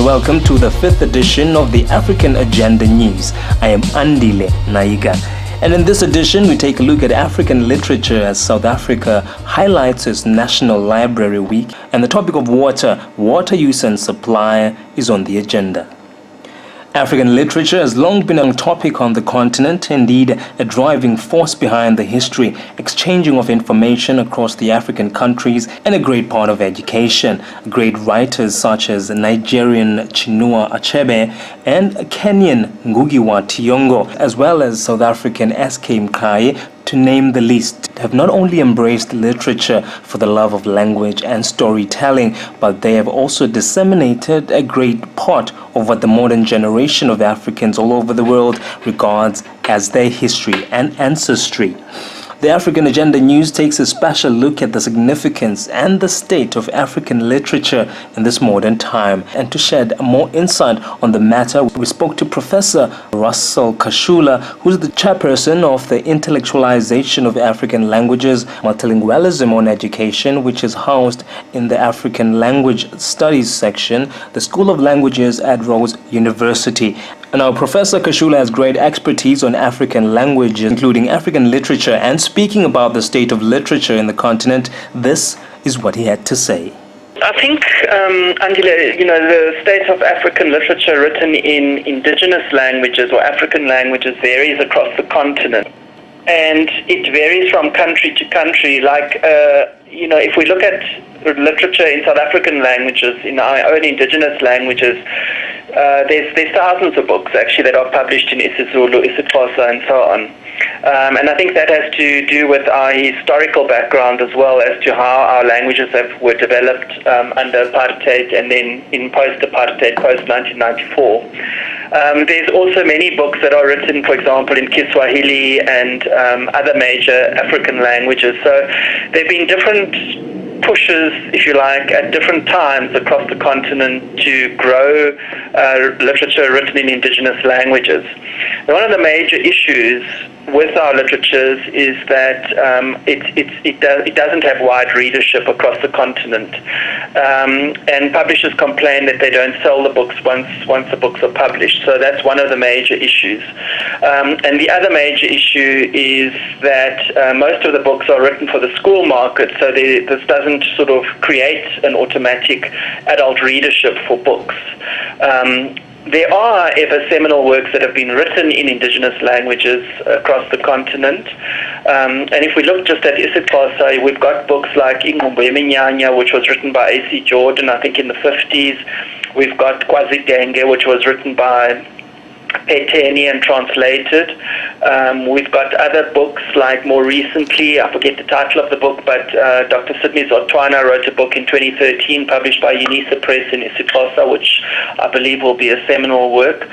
and welcome to the 5th edition of the African Agenda News. I am Andile, Nayika. And in this edition, we take a look at African literature as South Africa highlights its National Library Week. And the topic of water use and supply is on the agenda. African literature has long been a topic on the continent, indeed a driving force behind the history, exchanging of information across the African countries, and a great part of education. Great writers such as Nigerian Chinua Achebe and Kenyan Ngugi wa Thiong'o, as well as South African S.K. Mkai, to name the least, have not only embraced literature for the love of language and storytelling, but they have also disseminated a great part of what the modern generation of Africans all over the world regards as their history and ancestry. The African Agenda News takes a special look at the significance and the state of African literature in this modern time. And to shed more insight on the matter, we spoke to Professor Russell Kashula, who's the chairperson of the Intellectualization of African Languages, Multilingualism on Education, which is housed in the African Language Studies section, the School of Languages at Rose University. Now, Professor Kashula has great expertise on African languages, including African literature, and speaking about the state of literature in the continent, this is what he had to say. I think, Andile, the state of African literature written in indigenous languages or African languages varies across the continent. And it varies from country to country. Like, if we look at literature in South African languages, in our own indigenous languages, there's thousands of books actually that are published in isiZulu, isiXhosa, and so on. And I think that has to do with our historical background as well as to how our languages were developed under apartheid and then in post-apartheid, post-1994. There's also many books that are written, for example, in Kiswahili and other major African languages. So there have been different pushes, if you like, at different times across the continent to grow literature written in indigenous languages. Now, one of the major issues with our literatures is that it doesn't have wide readership across the continent, and publishers complain that they don't sell the books once the books are published. So that's one of the major issues. And the other major issue is that most of the books are written for the school market, so this doesn't sort of create an automatic adult readership for books. There are ever seminal works that have been written in indigenous languages across the continent. And if we look just at isiXhosa, we've got books like Ingqumbo Yeminyanya, which was written by A.C. Jordan, I think in the 50s. We've got Kwazidenge, which was written by Peteni and translated. We've got other books like more recently, I forget the title of the book, but Dr. Sidney Zotwana wrote a book in 2013 published by UNISA Press in isiXhosa, which I believe will be a seminal work.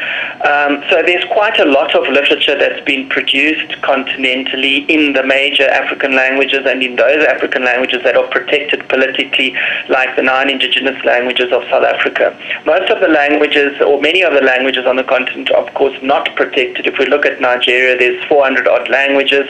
So there's quite a lot of literature that's been produced continentally in the major African languages and in those African languages that are protected politically, like the 9 indigenous languages of South Africa. Most of the languages, or many of the languages on the continent, of course, not protected. If we look at Nigeria, there's 400 odd languages,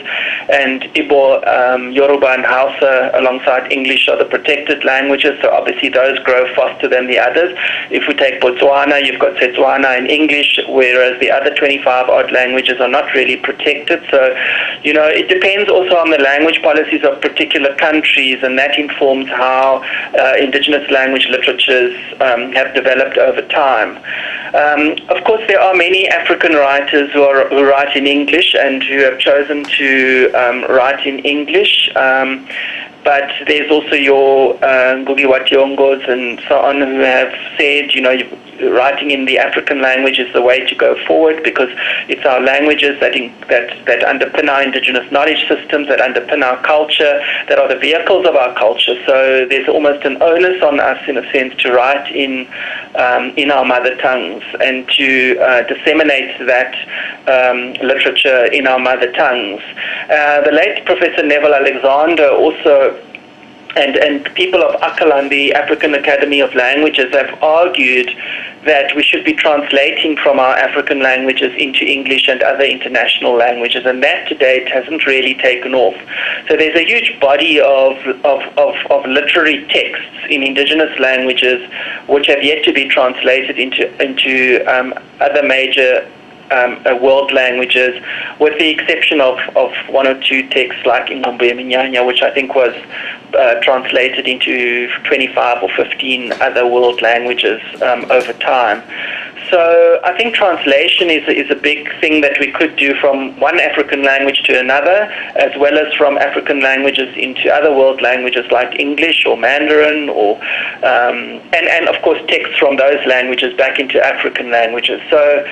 and Igbo, Yoruba, and Hausa alongside English are the protected languages, so obviously those grow faster than the others. If we take Botswana, you've got Setswana and English, whereas the other 25 odd languages are not really protected. So, it depends also on the language policies of particular countries, and that informs how indigenous language literatures have developed over time. Of course, there are many African writers who write in English and who have chosen to write in English, but there's also your Ngugi wa Thiong'os and so on who have said, writing in the African language is the way to go forward because it's our languages that underpin our indigenous knowledge systems, that underpin our culture, that are the vehicles of our culture. So there's almost an onus on us, in a sense, to write in our mother tongues and to disseminate that literature in our mother tongues. The late Professor Neville Alexander also and people of Akalan, the African Academy of Languages, have argued that we should be translating from our African languages into English and other international languages, and that to date hasn't really taken off. So there's a huge body of literary texts in indigenous languages which have yet to be translated into other major world languages, with the exception of one or two texts like Ingombe Minyanya, which I think was translated into 25 or 15 other world languages over time. So I think translation is a big thing that we could do from one African language to another, as well as from African languages into other world languages like English or Mandarin, or and of course texts from those languages back into African languages. So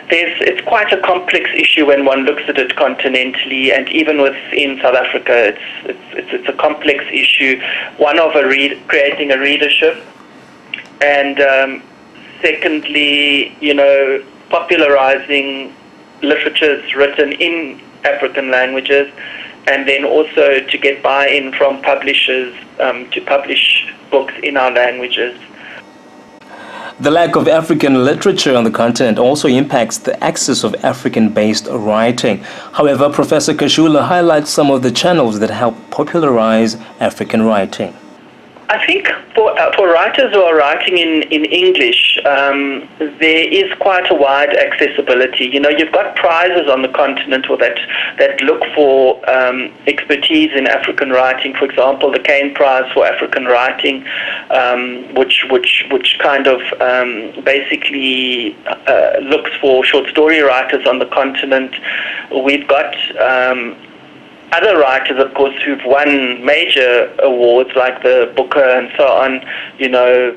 it's quite a complex issue when one looks at it continentally, and even within South Africa, it's a complex issue. One of creating a readership, and secondly, popularizing literatures written in African languages, and then also to get buy-in from publishers to publish books in our languages. The lack of African literature on the continent also impacts the access of African-based writing. However, Professor Kashula highlights some of the channels that help popularize African writing. I think for writers who are writing in English, there is quite a wide accessibility. You've got prizes on the continent that look for expertise in African writing. For example, the Kane Prize for African Writing, which kind of basically looks for short story writers on the continent. We've got other writers, of course, who've won major awards like the Booker and so on,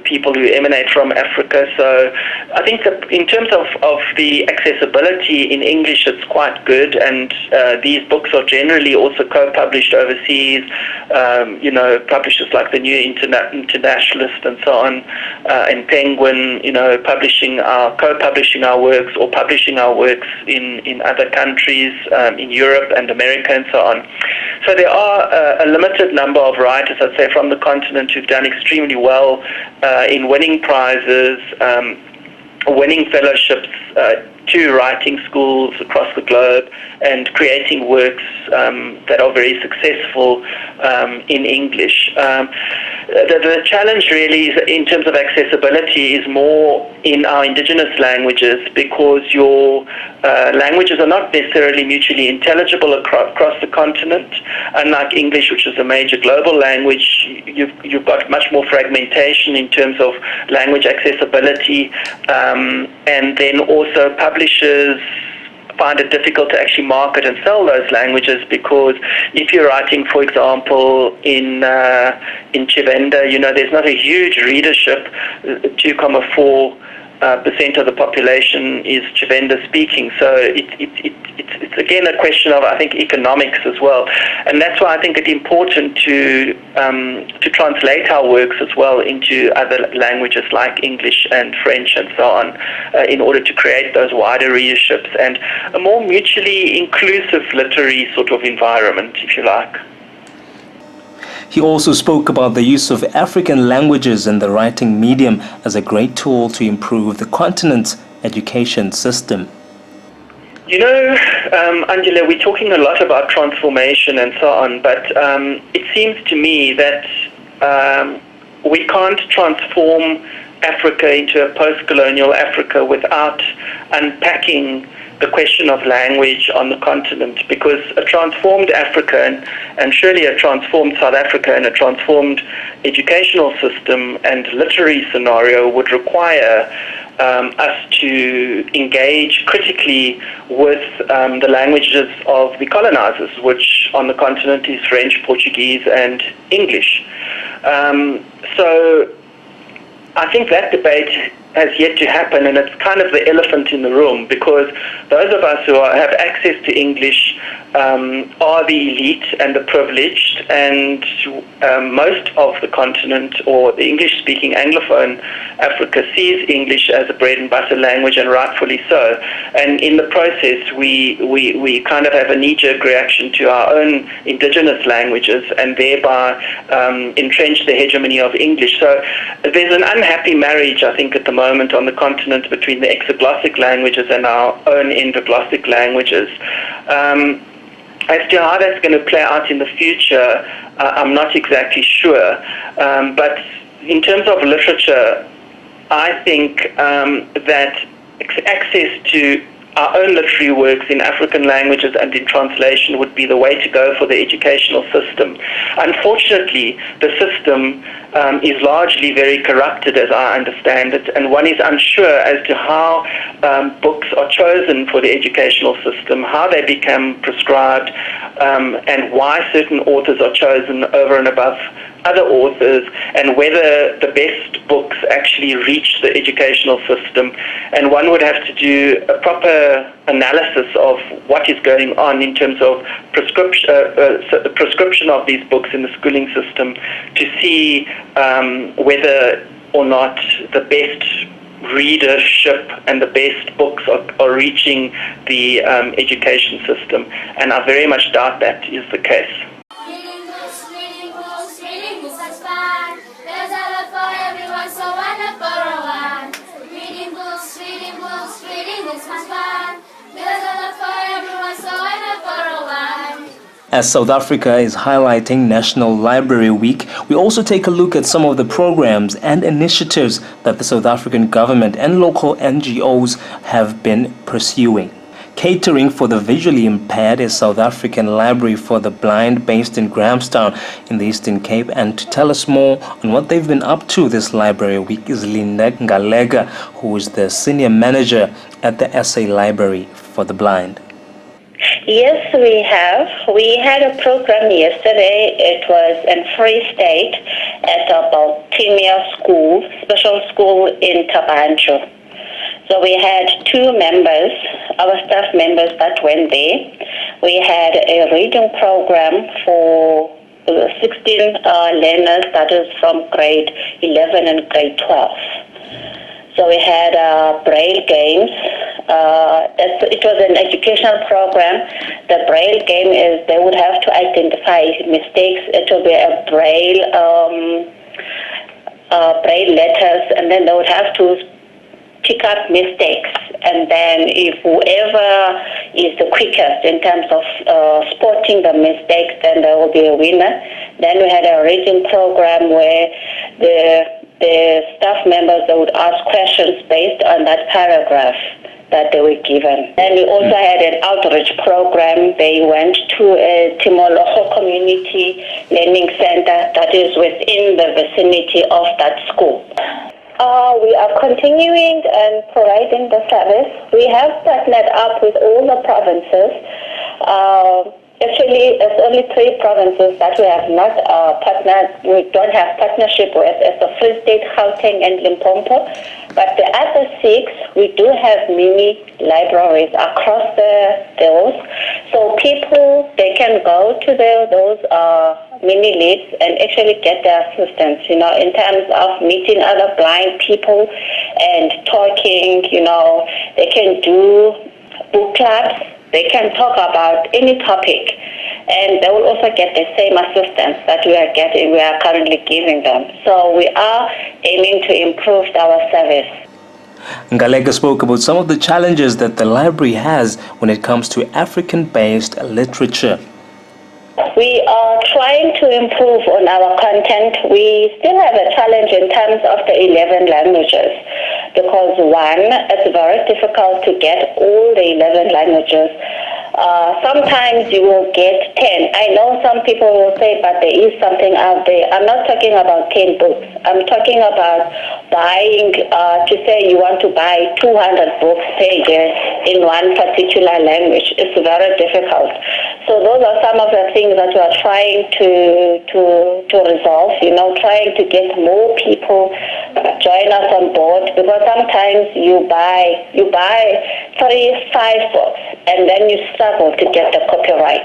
people who emanate from Africa. So I think that in terms of the accessibility in English, it's quite good, and these books are generally also co-published overseas, publishers like the New Internationalist and so on, and Penguin, co-publishing our works or publishing our works in other countries, in Europe and America and so on. So there are a limited number of writers, I'd say, from the continent who've done extremely well in winning prizes, winning fellowships to writing schools across the globe, and creating works that are very successful in English. The challenge really is, in terms of accessibility, is more in our indigenous languages, because your languages are not necessarily mutually intelligible across the continent. Unlike English, which is a major global language, you've got much more fragmentation in terms of language accessibility, and then also publishers find it difficult to actually market and sell those languages, because if you're writing, for example, in Chivenda, there's not a huge readership. 2.4% of the population is Chivenda speaking, so it's again a question of, I think, economics as well, and that's why I think it's important to translate our works as well into other languages like English and French and so on, in order to create those wider readerships and a more mutually inclusive literary sort of environment, if you like. He also spoke about the use of African languages in the writing medium as a great tool to improve the continent's education system. Andile, we're talking a lot about transformation and so on, but it seems to me that we can't transform Africa into a post-colonial Africa without unpacking the question of language on the continent, because a transformed Africa and surely a transformed South Africa and a transformed educational system and literary scenario would require us to engage critically with the languages of the colonizers, which on the continent is French, Portuguese and English. So I think that debate has yet to happen, and it's kind of the elephant in the room, because those of us who have access to English are the elite and the privileged, and most of the continent, or the English-speaking Anglophone Africa, sees English as a bread and butter language, and rightfully so. And in the process, we kind of have a knee-jerk reaction to our own indigenous languages, and thereby entrench the hegemony of English. So there's an unhappy marriage, I think, at the moment on the continent between the exoglossic languages and our own endoglossic languages. As to how that's going to play out in the future, I'm not exactly sure. But in terms of literature, I think that access to our own literary works in African languages and in translation would be the way to go for the educational system. Unfortunately, the system is largely very corrupted, as I understand it, and one is unsure as to how books are chosen for the educational system, how they become prescribed, and why certain authors are chosen over and above other authors, and whether the best books actually reach the educational system. And one would have to do a proper analysis of what is going on in terms of prescription of these books in the schooling system, to see whether or not the best readership and the best books are reaching the education system. And I very much doubt that is the case. There's a lot for everyone, so why not borrow one? Reading books, reading is much fun. There's a lot for everyone, so why not borrow one? As South Africa is highlighting National Library Week, we also take a look at some of the programs and initiatives that the South African government and local NGOs have been pursuing. Catering for the visually impaired is South African Library for the Blind based in Grahamstown in the Eastern Cape, and to tell us more on what they've been up to this Library Week is Linda Ngalega, who is the Senior Manager at the SA Library for the Blind. Yes, we have. We had a program yesterday. It was in Free State at a Baltimore school, special school in Tabancho. So we had two members, our staff members that went there. We had a reading program for 16 learners, that is from grade 11 and grade 12. So we had Braille games. It was an educational program. The Braille game is they would have to identify mistakes. It will be a Braille letters, and then they would have to pick up mistakes, and then if whoever is the quickest in terms of spotting the mistakes, then there will be a winner. Then we had a reading program where the staff members, they would ask questions based on that paragraph that they were given. Then we also had an outreach program. They went to a Timoloho Community Learning Center that is within the vicinity of that school. We are continuing and providing the service. We have partnered up with all the provinces. Actually, it's only 3 provinces that we have not partnered. We don't have partnership with. It's the Free State, Gauteng, and Limpopo. But the other 6, we do have mini libraries across those. So people, they can go to those mini labs and actually get their assistance, in terms of meeting other blind people and talking, they can do book clubs, they can talk about any topic, and they will also get the same assistance that we are currently giving them. So we are aiming to improve our service. Ngalega spoke about some of the challenges that the library has when it comes to African-based literature. We are trying to improve on our content. We still have a challenge in terms of the 11 languages because, one, it's very difficult to get all the 11 languages Sometimes you will get 10. I know some people will say, but there is something out there. I'm not talking about 10 books. I'm talking about buying, to say you want to buy 200 books per year in one particular language. It's very difficult. So those are some of the things that we are trying to resolve, trying to get more people join us on board, because sometimes you buy 3-5 books and then you struggle to get the copyright.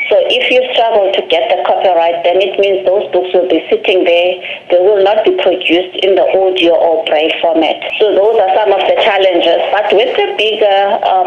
So if you struggle to get the copyright, then it means those books will be sitting there. They will not be produced in the audio or braille format. So those are some of the challenges. But with the bigger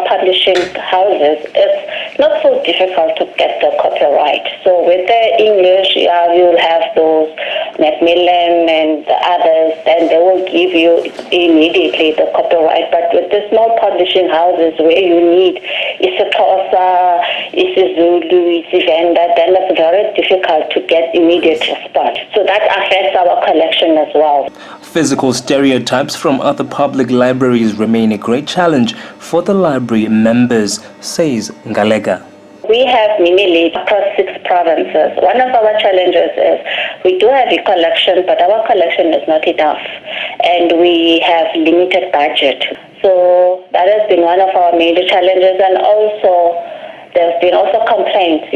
publishing houses, it's not so difficult to get the copyright. So with the English, you'll have those Macmillan and the others, and they will give you immediately the copyright. But with the small publishing houses where you need isiXhosa, isiZulu, isiVenda, then it's very difficult to get immediate response. So that affects our collection as well. Physical stereotypes from other public libraries remain a great challenge for the library members, says Ngalega. We have mini-leads across 6 provinces. One of our challenges is we do have a collection, but our collection is not enough, and we have limited budget. So that has been one of our major challenges, and also there's been also complaints,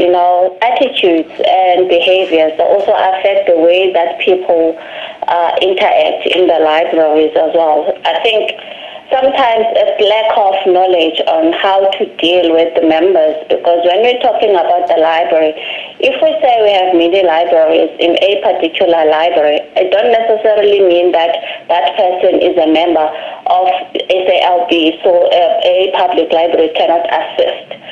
attitudes and behaviors that also affect the way that people interact in the libraries as well. I think sometimes it's lack of knowledge on how to deal with the members, because when we're talking about the library, if we say we have many libraries in a particular library, it don't necessarily mean that that person is a member of SALB, so a public library cannot assist.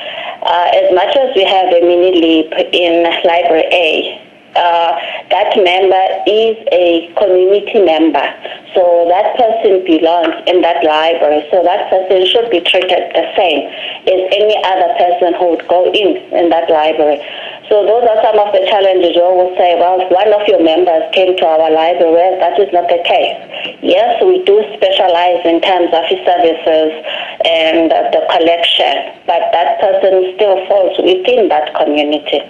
As much as we have a mini leap in Library A, that member is a community member. So that person belongs in that library. So that person should be treated the same as any other person who would go in that library. So those are some of the challenges. You always say, well, one of your members came to our library. Well, that is not the case. Yes, we do specialize in terms of his services and the collection, but that person still falls within that community.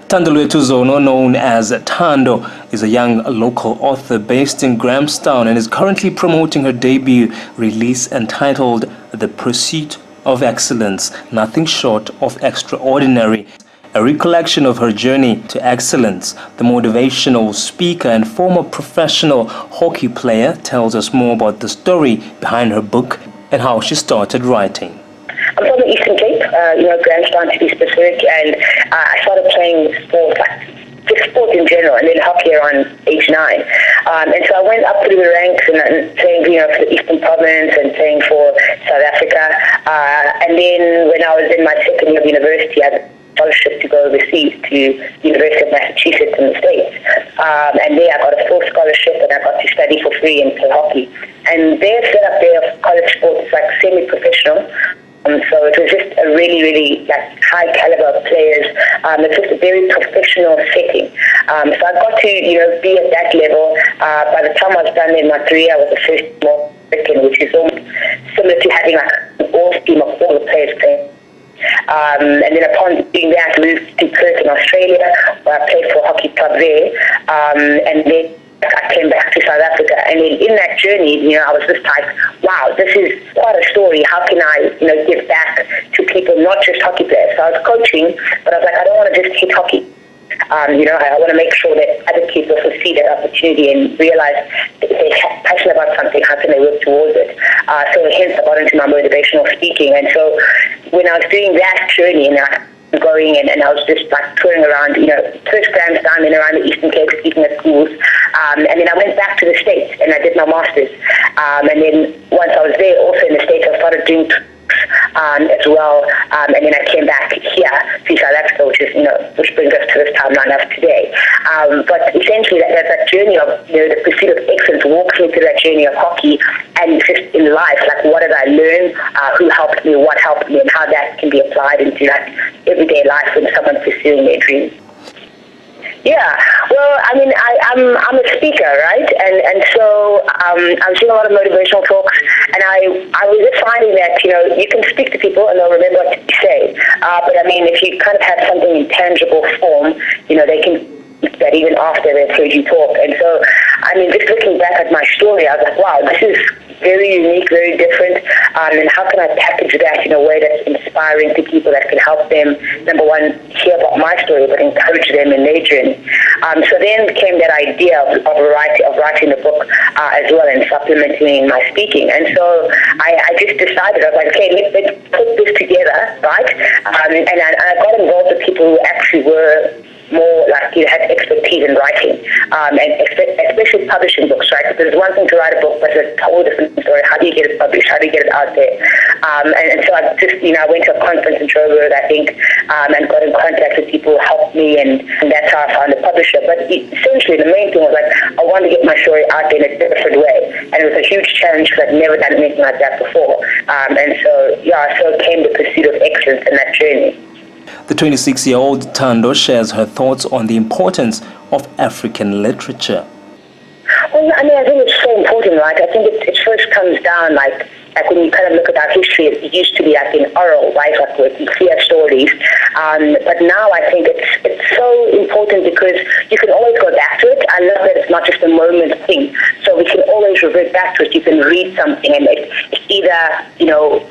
Thandolwethu Zono, known as Thando, is a young local author based in Grahamstown and is currently promoting her debut release entitled The Pursuit of Excellence, Nothing Short of Extraordinary. A recollection of her journey to excellence. The motivational speaker and former professional hockey player tells us more about the story behind her book and how she started writing. I'm from the Eastern Cape, Grahamstown to be specific, and I started playing sports, just sport in general, and then hockey around age 9. And so I went up through the ranks and playing, for the Eastern Province and playing for South Africa. And then when I was in my second year of university, I had a scholarship to go overseas to the University of Massachusetts in the States. And there I got a full scholarship and I got to study for free and play hockey. And their setup there of college sports is like semi-professional. So it was just a really, really high caliber of players. It's just a very professional setting. So I got to, be at that level. By the time I was done in my career, I was the first American, which is almost similar to having an all-team of all the players playing. And then upon doing that, I moved to Perth in Australia, where I played for a hockey club there. And then I came back to South Africa, and in that journey, I was just like, wow, this is quite a story. How can I, give back to people, not just hockey players? So I was coaching, but I was like, I don't want to just hit hockey. I want to make sure that other kids also see that opportunity and realize if they're passionate about something, how can they work towards it? So hence I got into my motivational speaking. And so when I was doing that journey, and going and I was just touring around, first Grahamstown, then around the Eastern Cape, speaking at schools, and then I went back to the States and I did my master's, and then once I was there, also in the States, I started doing as well, and then I came back here to South Africa, which brings us to this timeline of today. But essentially, that journey of the pursuit of excellence walks me through that journey of hockey and just in life, what did I learn, who helped me, what helped me, and how that can be applied into everyday life when someone's pursuing their dreams. Yeah, well, I'm a speaker, right? And so I was doing a lot of motivational talks, And I was just finding that, you can speak to people and they'll remember what you say. But I mean, if you kind of have something in tangible form, they can keep that even after they've heard you talk. And so, I mean, just looking back at my story, I was like, wow, this is very unique, very different, and how can I package that in a way that's inspiring to people that can help them, number one, hear about my story, but encourage them in their journey. So then came that idea of writing a book as well and supplementing my speaking. And so I just decided, I was like, okay, let's put this together, right? And I got involved with people who actually were more like had expertise in writing, and especially publishing books, right? Because there's one thing to write a book, but it's a whole different story. How do you get it published? How do you get it out there? And so I just, I went to a conference in Joburg, I think, and got in contact with people who helped me, and that's how I found a publisher. But essentially, the main thing was like, I wanted to get my story out there in a different way, and it was a huge challenge because I'd never done anything like that before. And so came the pursuit of excellence in that journey. The 26-year-old Tando shares her thoughts on the importance of African literature. Well, I mean, I think it's so important, right? I think it first comes down like when you kind of look at our history, it used to be like in oral, right? Like with clear stories. But now I think it's so important because you can always go back to it. I love that it's not just a moment thing. So we can always revert back to it. You can read something and it's either,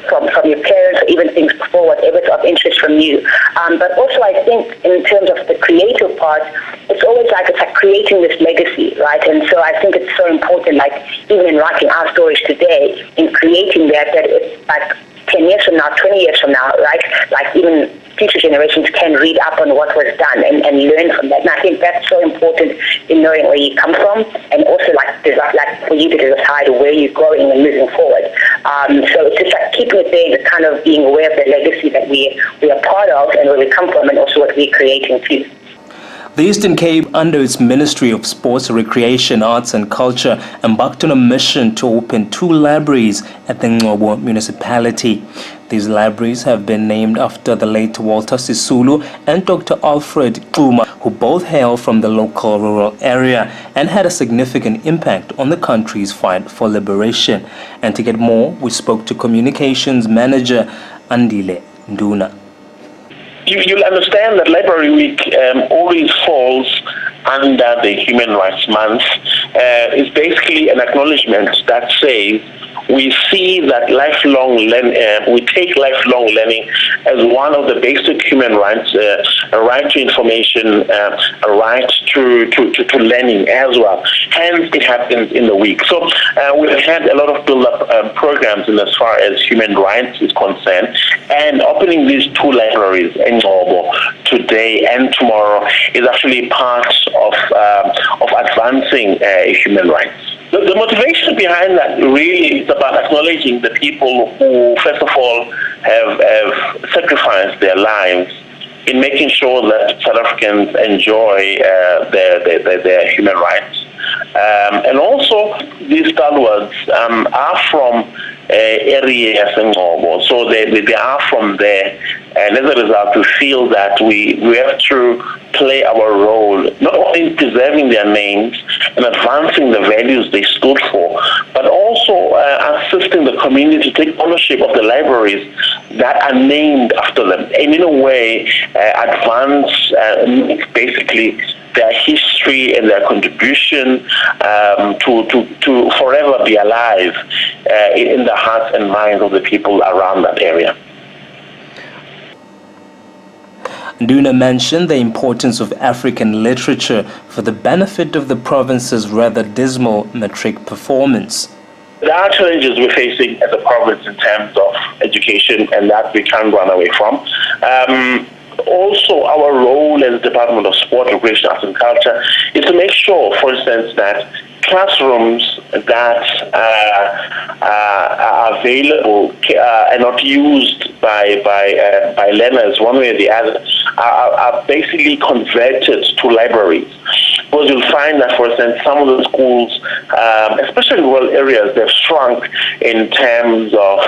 from your parents or even things before, whatever's of interest from you. But also I think in terms of the creative part, it's always like it's like creating this legacy, right? And so I think it's so important, like even in writing our stories today, in creating that it's like 10 years from now, 20 years from now, right? Like even future generations can read up on what was done and learn from that. And I think that's so important in knowing where you come from and also like for you to decide where you're going and moving forward. So it's just like keeping it there, just kind of being aware of the legacy that we are part of and where we come from and also what we're creating too. The Eastern Cape, under its Ministry of Sports, Recreation, Arts and Culture, embarked on a mission to open 2 libraries at the Ngcobo municipality. These libraries have been named after the late Walter Sisulu and Dr. Alfred Xuma, who both hail from the local rural area and had a significant impact on the country's fight for liberation. And to get more, we spoke to Communications Manager Andile Nduna. You'll understand that Library Week always falls under the Human Rights Month. It's basically an acknowledgement that says we see that we take lifelong learning as one of the basic human rights, a right to information, a right to learning as well. Hence, it happens in the week. So we've had a lot of build-up programs in as far as human rights is concerned, and opening these 2 libraries in Ngcobo today and tomorrow is actually part of advancing human rights. The motivation behind that really is about acknowledging the people who, first of all, have sacrificed their lives in making sure that South Africans enjoy their human rights. And also, these stalwarts are from areas in Ngcobo, so they are from there. And as a result, we feel that we have to play our role, not only in preserving their names and advancing the values they stood for, but also assisting the community to take ownership of the libraries that are named after them, and in a way advance basically their history and their contribution to forever be alive in the hearts and minds of the people around that area. Nduna mentioned the importance of African literature for the benefit of the province's rather dismal matric performance. There are challenges we're facing as a province in terms of education, and that we can't run away from. Also, our role as the Department of Sport, Recreation, Arts and Culture is to make sure, for instance, that classrooms that are available and not used by learners one way or the other are basically converted to libraries. Because you'll find that, for instance, some of the schools, especially in rural areas, they've shrunk in terms of,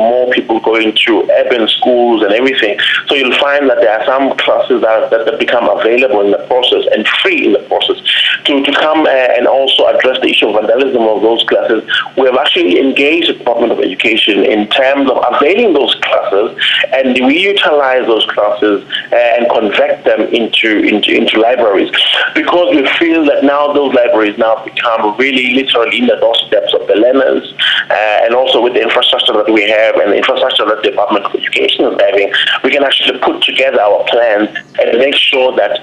more people going to urban schools and everything. So you'll find that there are some classes that have become available in the process and free in the process. To come and also address the issue of vandalism of those classes, we have actually engaged the Department of Education in terms of availing those classes, and we utilize those classes and convert them into libraries, because we feel that now those libraries now become really literally in the doorsteps of the learners, and also with the infrastructure that we have and the infrastructure that the Department of Education is having, we can actually put together our plans and make sure that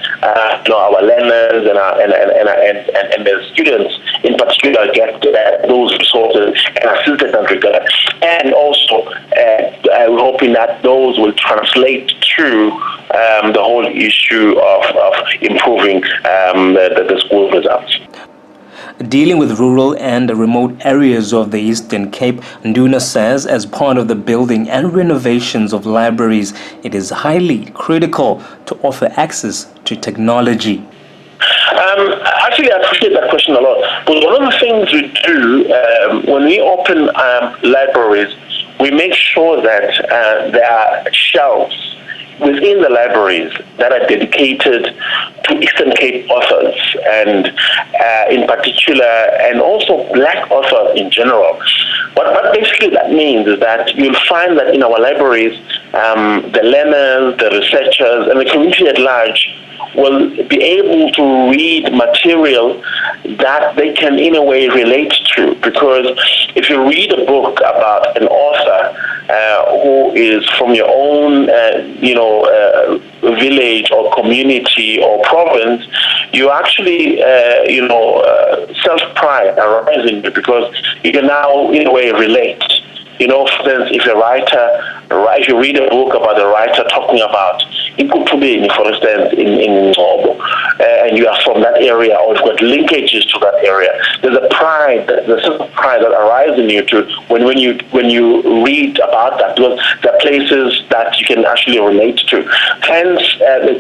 our learners and the students in particular get those resources and assist in that regard. And also, we're hoping that those will translate to the whole issue of improving the school results. Dealing with rural and remote areas of the Eastern Cape, Nduna says as part of the building and renovations of libraries, it is highly critical to offer access to technology. Actually, I appreciate that question a lot. But one of the things we do when we open libraries, we make sure that there are shelves within the libraries that are dedicated to Eastern Cape authors, and in particular, and also Black authors in general. What basically that means is that you'll find that in our libraries, the learners, the researchers, and the community at large will be able to read material that they can in a way relate to. Because if you read a book about an author who is from your own village or community or province, you actually self-pride arises in you, because you can now in a way relate. For instance, if you read a book about a writer talking about Ikutubeni, for instance, in Ngobo, and you are from that area, or you've got linkages to that area, there's a pride, the sense of pride that arises in you when you read about that, because there are places that you can actually relate to. Hence, the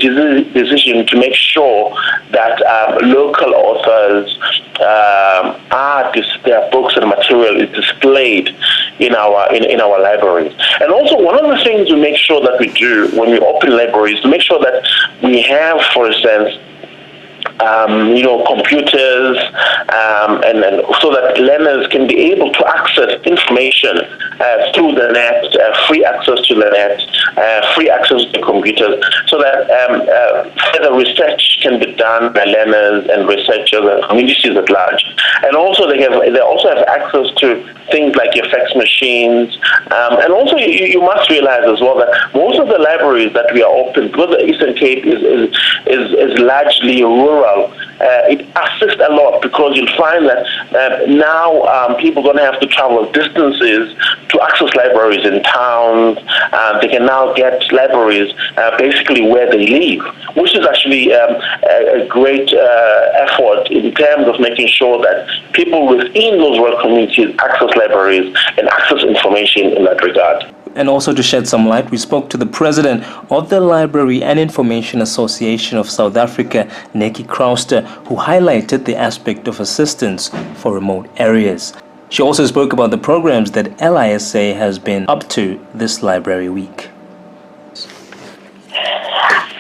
decision to make sure that local authors their books and material is displayed in our libraries. And also, one of the things we make sure that we do when we open libraries, to make sure that we have, for instance, computers, and so that learners can be able to access information through the net, free access to the net, free access to computers, so that further research can be done by learners and researchers and communities at large. And also they also have access to things like your fax machines, and also you must realize as well that most of the libraries that we are open, because the Eastern Cape is largely rural, it assists a lot, because you'll find that now people don't have to travel distances to access libraries in towns. They can now get libraries basically where they live, which is actually a great effort in terms of making sure that people within those rural communities access libraries and access information in that regard. And also to shed some light, we spoke to the president of the Library and Information Association of South Africa, Nayika, who highlighted the aspect of assistance for remote areas. She also spoke about the programs that LISA has been up to this Library Week.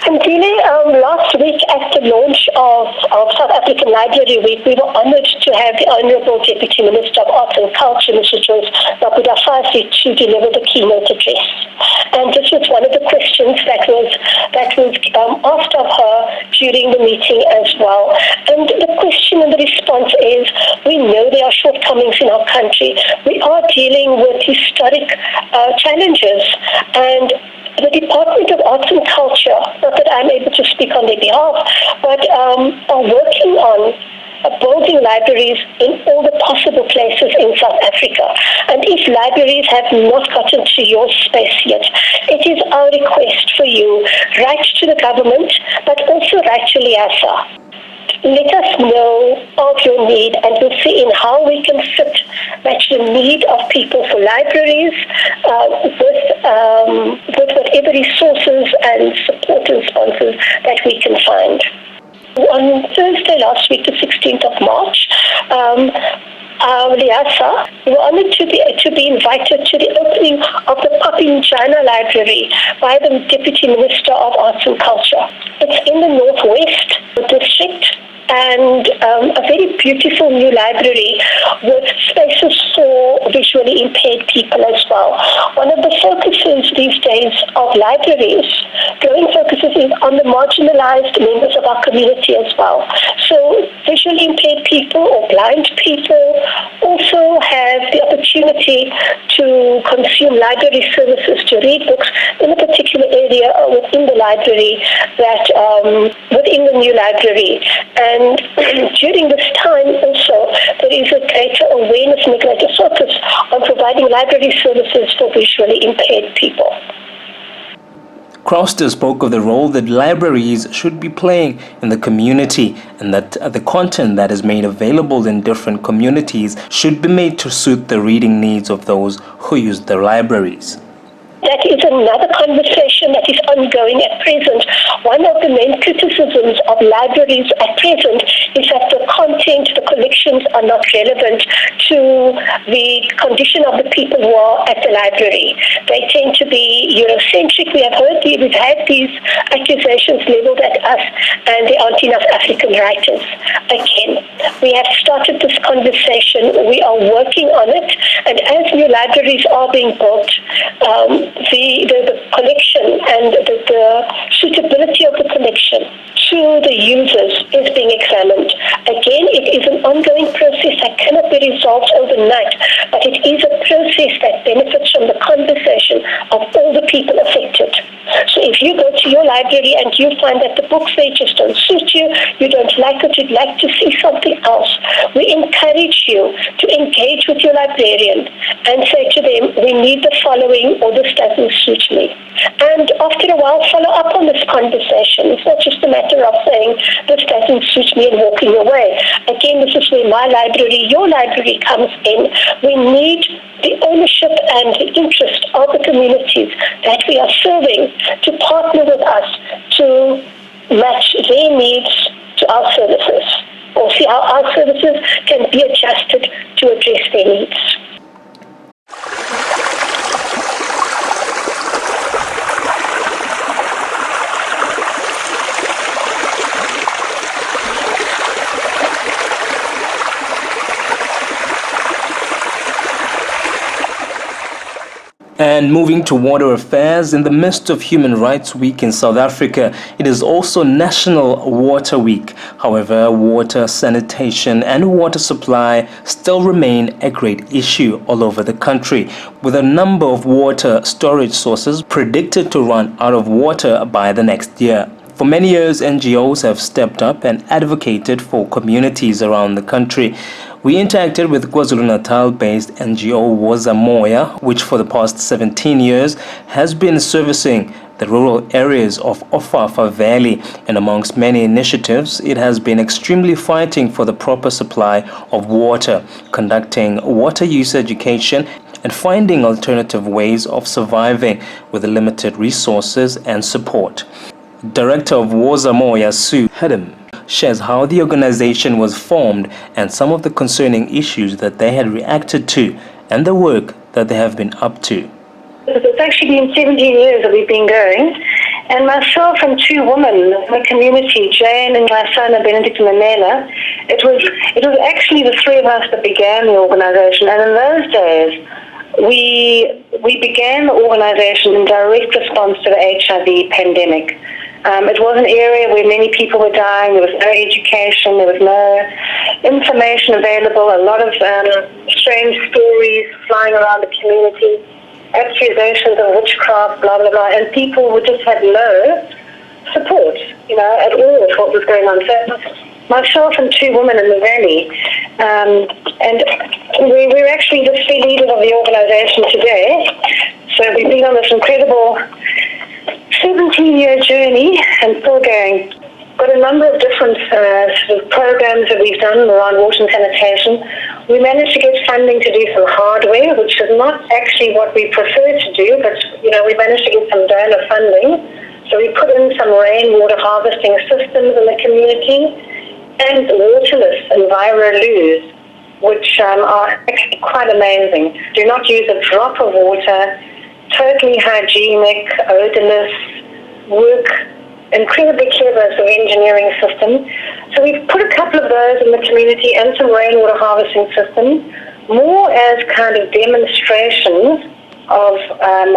Andile, last week at the launch of South African Library Week, we were honoured to have the Honourable Deputy Minister of Arts and Culture, Mrs. Rose Mapudafasi, to deliver the keynote address. And this was one of the questions that was asked of her during the meeting as well. And the question and the response is, we know there are shortcomings in our country. We are dealing with historic challenges, and the Department of Arts and Culture, not that I'm able to speak on their behalf, but are working on building libraries in all the possible places in South Africa. And if libraries have not gotten to your space yet, it is our request for you, write to the government, but also write to LISA. Let us know of your need, and we'll see in how we can match the need of people for libraries with whatever resources and support and sponsors that we can find. On Thursday last week, the 16th of March, Liasa, we were honoured to be invited to the opening of the Papinjana Library by the Deputy Minister of Arts and Culture. It's in the Northwest District, and a very beautiful new library with spaces for visually impaired people as well. One of the focuses these days of libraries, growing focuses, is on the marginalized members of our community as well. So visually impaired people or blind people also have the opportunity to consume library services, to read books in a particular area within the library, that within the new library. And during this time also, there is a greater awareness and a greater focus on providing library services for visually impaired people. Crowster spoke of the role that libraries should be playing in the community, and that the content that is made available in different communities should be made to suit the reading needs of those who use the libraries. That is another conversation that is ongoing at present. One of the main criticisms of libraries at present is that the content, the collections are not relevant to the condition of the people who are at the library. They tend to be Eurocentric. We've had these accusations leveled at us, and there aren't enough African writers. Again, we have started this conversation. We are working on it, and as new libraries are being built, the collection and the suitability of the collection to the users is being examined. Again, it is an ongoing process that cannot be resolved overnight, but it is a process that benefits from the conversation of all the people affected. So if you go to your library and you find that the books there just don't suit you, you don't like it, you'd like to see something else, we encourage you to engage with your librarian and say to them, we need the following, or this doesn't suit me. And after a while, follow up on this conversation. It's not just a matter of saying, this doesn't suit me and walking away. Again, this is where my library, your library comes in. We need the ownership and the interest of the communities that we are serving to partner with us to match their needs to our services, or see how our services can be adjusted to address their needs. And moving to water affairs, in the midst of Human Rights Week in South Africa, it is also National Water Week. However, water, sanitation and water supply still remain a great issue all over the country, with a number of water storage sources predicted to run out of water by the next year. For many years, NGOs have stepped up and advocated for communities around the country. We interacted with KwaZulu-Natal-based NGO Woza Moya, which for the past 17 years has been servicing the rural areas of Ofafa Valley, and amongst many initiatives, it has been extremely fighting for the proper supply of water, conducting water use education, and finding alternative ways of surviving with the limited resources and support. Director of Woza Moya, Sue Hedem, shares how the organization was formed and some of the concerning issues that they had reacted to and the work that they have been up to. It's actually been 17 years that we've been going, and myself and two women in the community, Jane and my son Benedict Manela, it was actually the three of us that began the organization, and in those days we began the organization in direct response to the HIV pandemic. It was an area where many people were dying. There was no education. There was no information available. A lot of strange stories flying around the community, accusations of witchcraft, blah, blah, blah. And people just had no support, at all for what was going on. So myself and two women in the valley, and we're actually the three leaders of the organization today. So we've been on this incredible 17-year journey and still going. Got a number of different sort of programs that we've done around water and sanitation. We managed to get funding to do some hardware, which is not actually what we prefer to do, but we managed to get some donor funding. So we put in some rainwater harvesting systems in the community and waterless enviro-loos, which are actually quite amazing. Do not use a drop of water, totally hygienic, odorless, work incredibly clever sort of engineering system. So we've put a couple of those in the community and some rainwater harvesting systems, more as kind of demonstrations of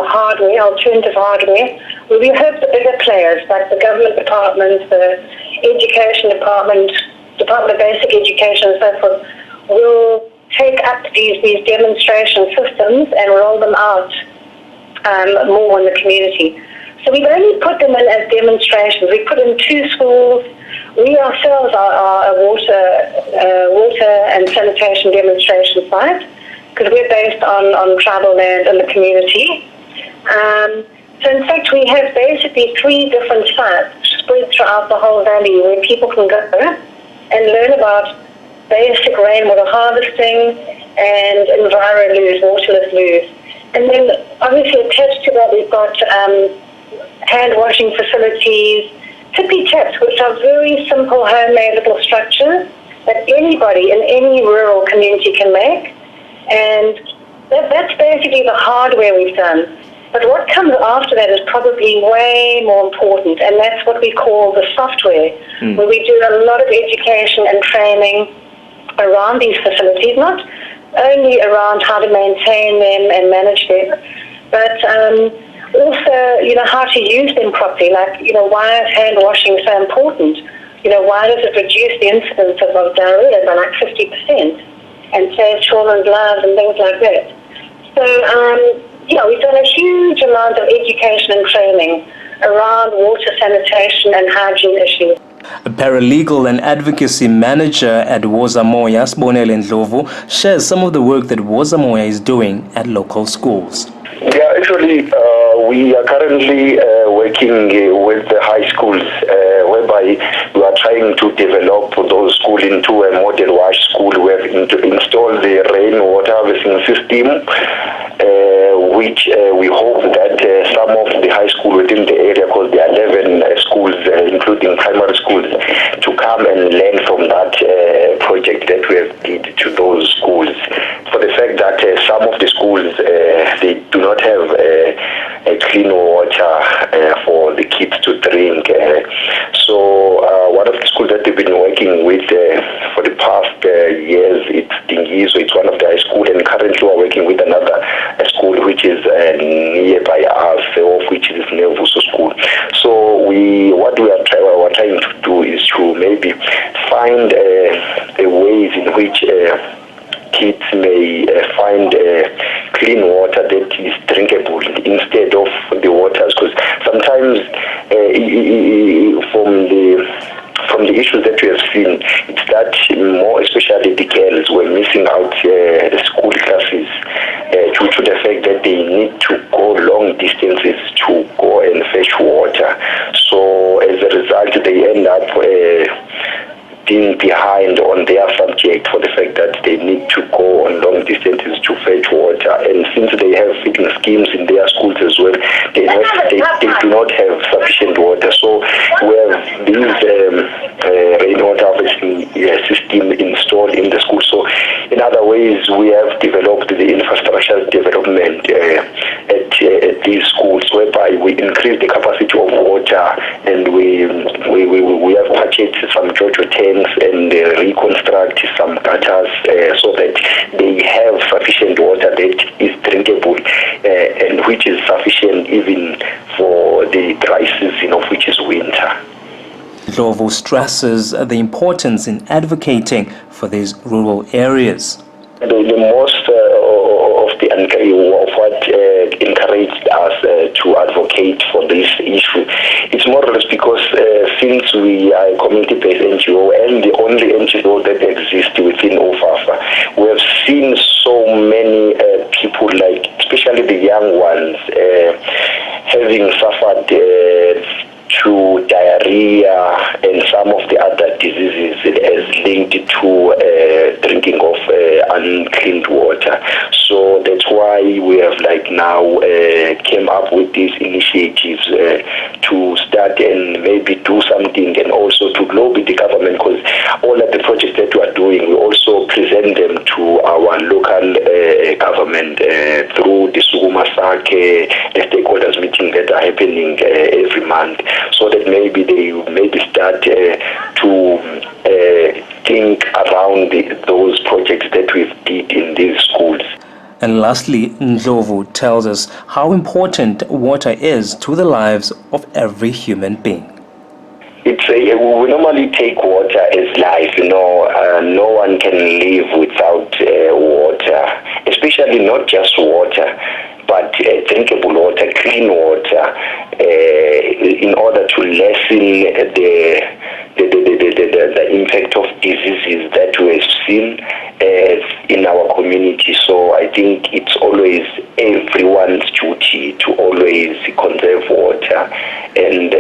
hardware, alternative hardware, where we hope the bigger players, like the government departments, the education department, Department of Basic Education and so forth, will take up these demonstration systems and roll them out more in the community. So we've only put them in as demonstrations. We put in 2 schools. We ourselves are a water and sanitation demonstration site because we're based on tribal land in the community. So in fact, we have basically 3 different sites spread throughout the whole valley where people can go and learn about basic rainwater harvesting and enviro-loos, waterless loos. And then obviously attached to that we've got hand washing facilities, tippy taps, which are very simple homemade little structures that anybody in any rural community can make. And that's basically the hardware we've done. But what comes after that is probably way more important, and that's what we call the software, where we do a lot of education and training around these facilities, not only around how to maintain them and manage them, but also, how to use them properly. Like, why is hand washing so important? Why does it reduce the incidence of diarrhea by like 50% and save children's lives and things like that? So, we've done a huge amount of education and training around water sanitation and hygiene issues. A paralegal and advocacy manager at Wozamoya, Sibonele Ndlovu, shares some of the work that Wozamoya is doing at local schools. Yeah, actually, we are currently working with the high schools, whereby we are trying to develop those schools into a model wash school. We have installed the rainwater harvesting system, which we hope that some of the high schools within the area, because there are 11 schools, including primary schools, to come and learn from that project that we have did to those schools. For the fact that some of the schools, they do not have a clean water for the kids to drink. So one of the schools that they've been working with for the past years, it's Dingizo, it's one of the high schools, and currently we're working with another school which is nearby us, which is Nevuso School. So what we are trying to do is to maybe find ways in which kids may find clean water that is drinkable instead of the waters, because sometimes from the issues that we have seen, it's that more especially the girls were missing out the school classes due to the fact that they need to go long distances to go and fetch water. So as a result, they end up being behind on their subject for the fact that they need to go on long distances to fetch water. And since they have feeding schemes in their schools as well, they do not have sufficient water. So we have these rainwater harvesting system installed in the school. So in other ways, we have developed the infrastructure development at these schools, whereby we increase the capacity of water, and we have purchased some JoJo tanks and reconstruct some gutters so that they have sufficient water that is drinkable and which is sufficient even for the dry season, of which is winter. Ndlovu stresses the importance in advocating for these rural areas. The most of what encouraged us to advocate for this issue, it's more or less because since we are a community-based NGO and the only NGO that exists within OFAFA, we have seen so many people, like especially the young ones, having suffered to diarrhea and some of the other diseases as linked to drinking of unclean water. So that's why we have now came up with these initiatives to start and maybe do something, and also to lobby the government, because all of the projects that we are doing, we also present them to our local government through the Sukuma Sake, the stakeholders meeting that are happening every month, so that maybe they maybe start to think around those projects that we've did in these schools. And lastly, Ndlovu tells us how important water is to the lives of every human being. We normally take water as life. No one can live without water, especially not just water, but drinkable water, clean water, in order to lessen the impact of diseases that we have seen in our community. So I think it's always everyone's duty to always conserve water, and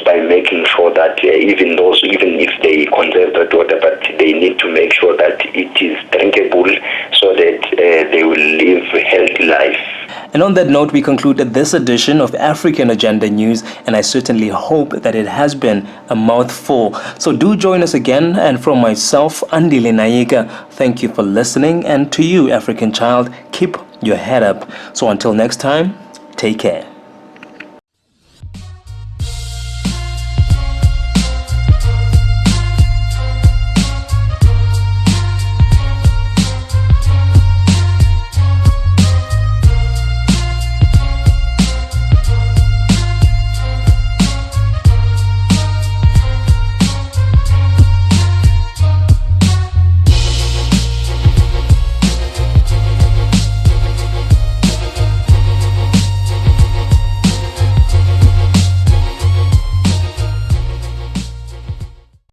by making sure that even if they conserve that water, but they need to make sure that it is drinkable, so that they will live a healthy life. And on that note, we concluded this edition of African Agenda News, and I certainly hope that it has been a mouthful. So do join us again, and from myself, Andile Nayika, thank you for listening, and to you, African child, keep your head up. So until next time, take care.